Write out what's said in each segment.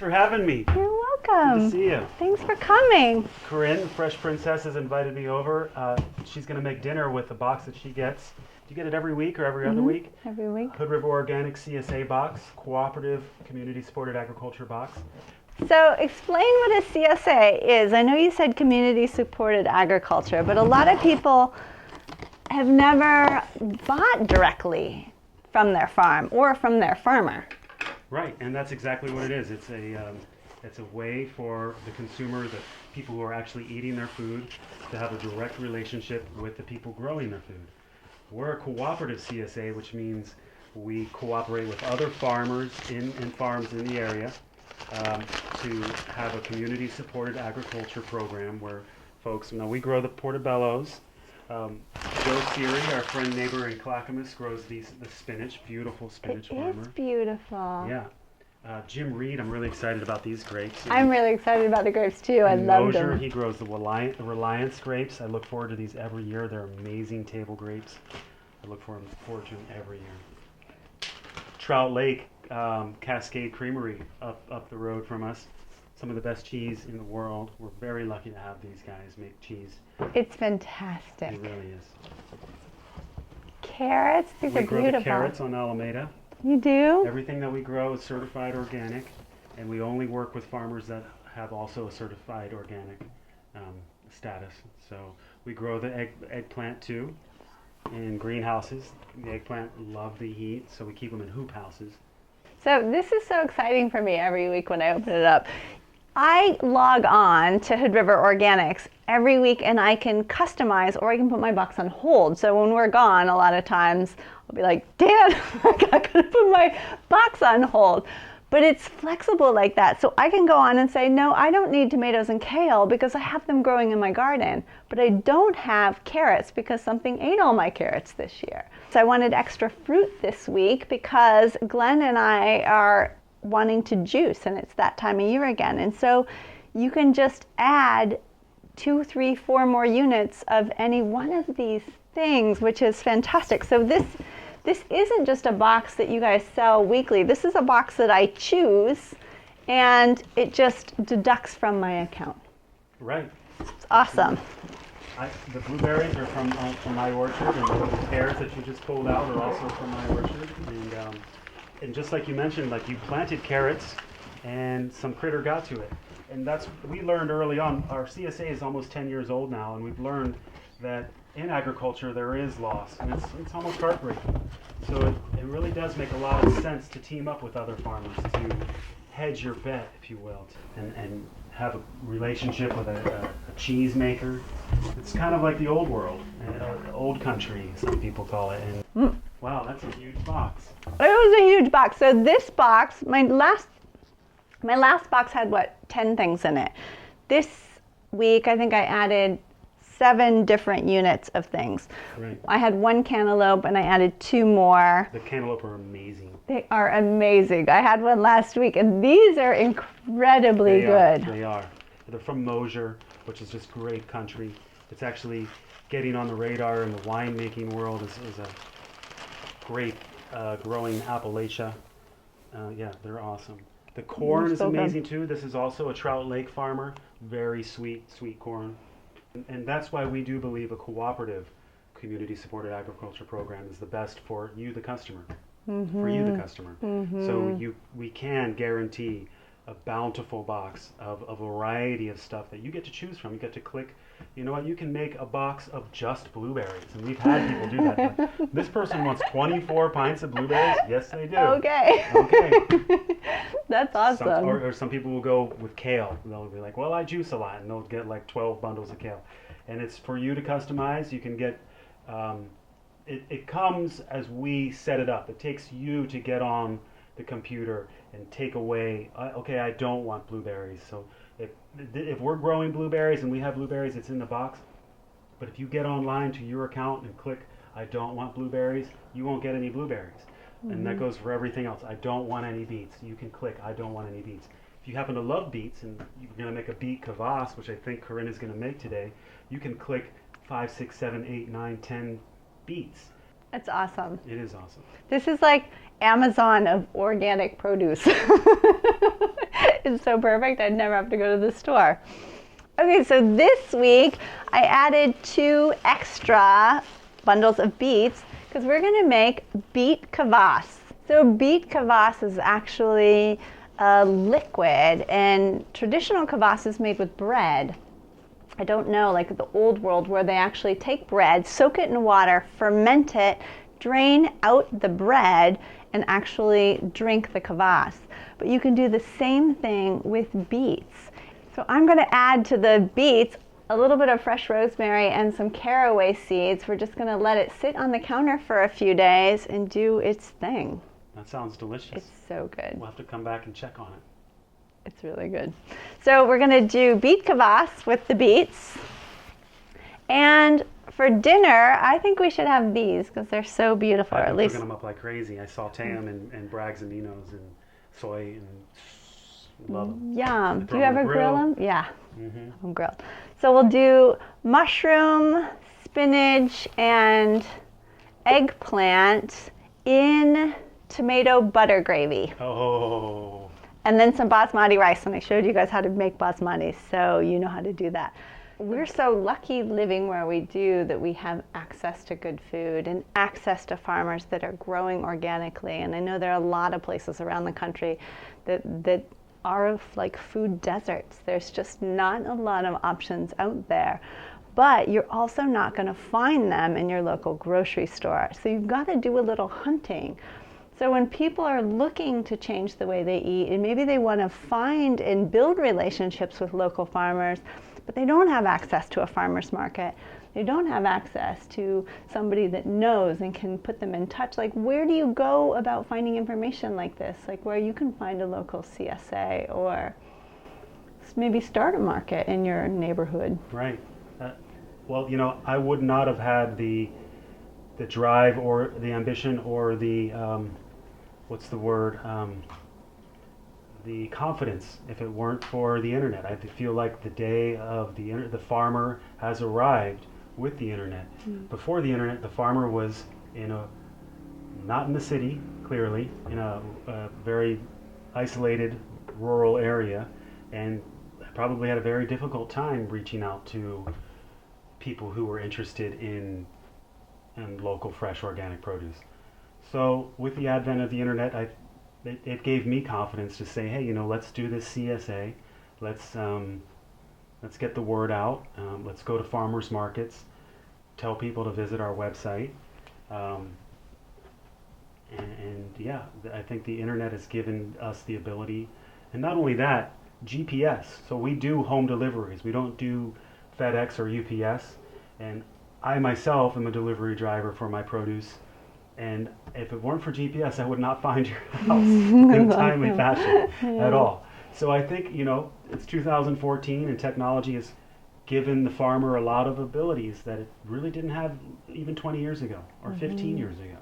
for having me. You're welcome. Good to see you. Thanks for coming. Corinne, Fresh Princess, has invited me over. She's going to make dinner with the box that she gets. Do you get it every week or every other week? Every week. Hood River Organic CSA box, Cooperative Community Supported Agriculture box. So explain what a CSA is. I know you said community supported agriculture, but a lot of people have never bought directly from their farm or from their farmer. Right, and that's exactly what it is. It's a way for the consumer, the people who are actually eating their food, to have a direct relationship with the people growing their food. We're a cooperative CSA, which means we cooperate with other farmers and farms in the area to have a community-supported agriculture program where folks, we grow the portobellos. Joe Siri, our friend neighbor in Clackamas, grows the spinach, beautiful spinach farmer. It is beautiful. Yeah. Jim Reed, I'm really excited about these grapes. I'm really excited about the grapes too. I love them. He grows the Reliance grapes. I look forward to these every year. They're amazing table grapes. I look forward to them every year. Trout Lake Cascade Creamery up the road from us. Some of the best cheese in the world. We're very lucky to have these guys make cheese. It's fantastic. It really is. Carrots, these are beautiful. We grow the carrots on Alameda. You do? Everything that we grow is certified organic, and we only work with farmers that have also a certified organic status. So we grow the eggplant too in greenhouses. The eggplant love the heat, so we keep them in hoop houses. So this is so exciting for me every week when I open it up. I log on to Hood River Organics every week and I can customize, or I can put my box on hold. So when we're gone, a lot of times I'll be like, Dad, I'm not gonna put my box on hold. But it's flexible like that. So I can go on and say, no, I don't need tomatoes and kale because I have them growing in my garden. But I don't have carrots because something ate all my carrots this year. So I wanted extra fruit this week because Glenn and I are wanting to juice, and it's that time of year again. And so you can just add 2, 3, 4 more units of any one of these things, which is fantastic. So this isn't just a box that you guys sell weekly. This is a box that I choose, and it just deducts from my account. Right. It's awesome. The blueberries are from my orchard, and the pears that you just pulled out are also from my orchard. And just like you mentioned, like you planted carrots, and some critter got to it. And we learned early on. Our CSA is almost 10 years old now, and we've learned that in agriculture there is loss, and it's almost heartbreaking. So it really does make a lot of sense to team up with other farmers to hedge your bet, if you will, and have a relationship with a cheese maker. It's kind of like the old world, old country, some people call it. And wow, that's a huge box. It was a huge box. So this box, my last box had 10 things in it. This week I think I added 7 different units of things. Right. I had 1 cantaloupe and I added 2 more. The cantaloupe are amazing. They are amazing. I had one last week and these are incredibly good. They are. They're from Mosier, which is just great country. It's actually getting on the radar in the winemaking world is a great growing Appalachia. Yeah, they're awesome. The corn is amazing too. This is also a Trout Lake farmer. Very sweet corn. And that's why we do believe a cooperative community-supported agriculture program is the best for you, the customer. For you, the customer. So we can guarantee a bountiful box of a variety of stuff that you get to choose from. You get to click, you know what, you can make a box of just blueberries. And we've had people do that. Like, this person wants 24 pints of blueberries. Yes, they do. Okay. That's awesome. Or some people will go with kale. They'll be like, well, I juice a lot, and they'll get like 12 bundles of kale. And it's for you to customize. You can get, it comes as we set it up. It takes you to get on the computer and take away, okay, I don't want blueberries. So if we're growing blueberries and we have blueberries, it's in the box. But if you get online to your account and click, I don't want blueberries, you won't get any blueberries. And that goes for everything else. I don't want any beets. You can click, I don't want any beets. If you happen to love beets and you're going to make a beet kvass, which I think Corinne is going to make today, you can click 5, 6, 7, 8, 9, 10 beets. That's awesome. It is awesome. This is like Amazon of organic produce. It's so perfect, I'd never have to go to the store. Okay, so this week I added 2 extra bundles of beets because we're going to make beet kvass. So beet kvass is actually a liquid, and traditional kvass is made with bread. I don't know, like the old world where they actually take bread, soak it in water, ferment it, drain out the bread, and actually drink the kvass. But you can do the same thing with beets. So I'm going to add to the beets a little bit of fresh rosemary and some caraway seeds. We're just going to let it sit on the counter for a few days and do its thing. That sounds delicious. It's so good. We'll have to come back and check on it. It's really good. So we're going to do beet kvass with the beets. And for dinner, I think we should have these because they're so beautiful. I've at been least cooking them up like crazy. I saute them and Bragg's aminos and soy and love them. Yum. Do you them on ever the grill grill. them? Yeah, Mm-hmm. I'm grilled. So we'll do mushroom, spinach, and eggplant in tomato butter gravy. Oh. And then some basmati rice, and I showed you guys how to make basmati, so you know how to do that. We're so lucky living where we do that we have access to good food and access to farmers that are growing organically. And I know there are a lot of places around the country that are like food deserts. There's just not a lot of options out there. But you're also not going to find them in your local grocery store. So you've got to do a little hunting. So when people are looking to change the way they eat, and maybe they want to find and build relationships with local farmers, but they don't have access to a farmer's market, they don't have access to somebody that knows and can put them in touch, like where do you go about finding information like this? Like where you can find a local CSA or maybe start a market in your neighborhood. Right. Well, you know, I would not have had the drive or the ambition or the the confidence if it weren't for the internet. I feel like the day of the farmer has arrived with the internet. Before the internet, the farmer was not in the city, clearly, in a very isolated rural area, and probably had a very difficult time reaching out to people who were interested in local, fresh, organic produce. So with the advent of the internet, it gave me confidence to say, hey, you know, let's do this CSA. Let's get the word out. Let's go to farmers markets. Tell people to visit our website. And yeah, I think the internet has given us the ability, and not only that, GPS. So we do home deliveries. We don't do FedEx or UPS. And I myself am a delivery driver for my produce. And if it weren't for GPS, I would not find your house in a timely fashion at all. So I think, you know, it's 2014 and technology has given the farmer a lot of abilities that it really didn't have even 20 years ago or 15 years ago.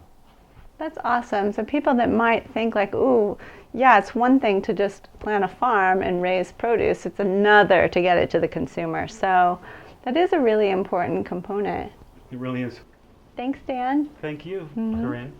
That's awesome. So people that might think like, ooh, yeah, it's one thing to just plant a farm and raise produce. It's another to get it to the consumer. So that is a really important component. It really is. Thanks, Dan. Thank you, Corinne.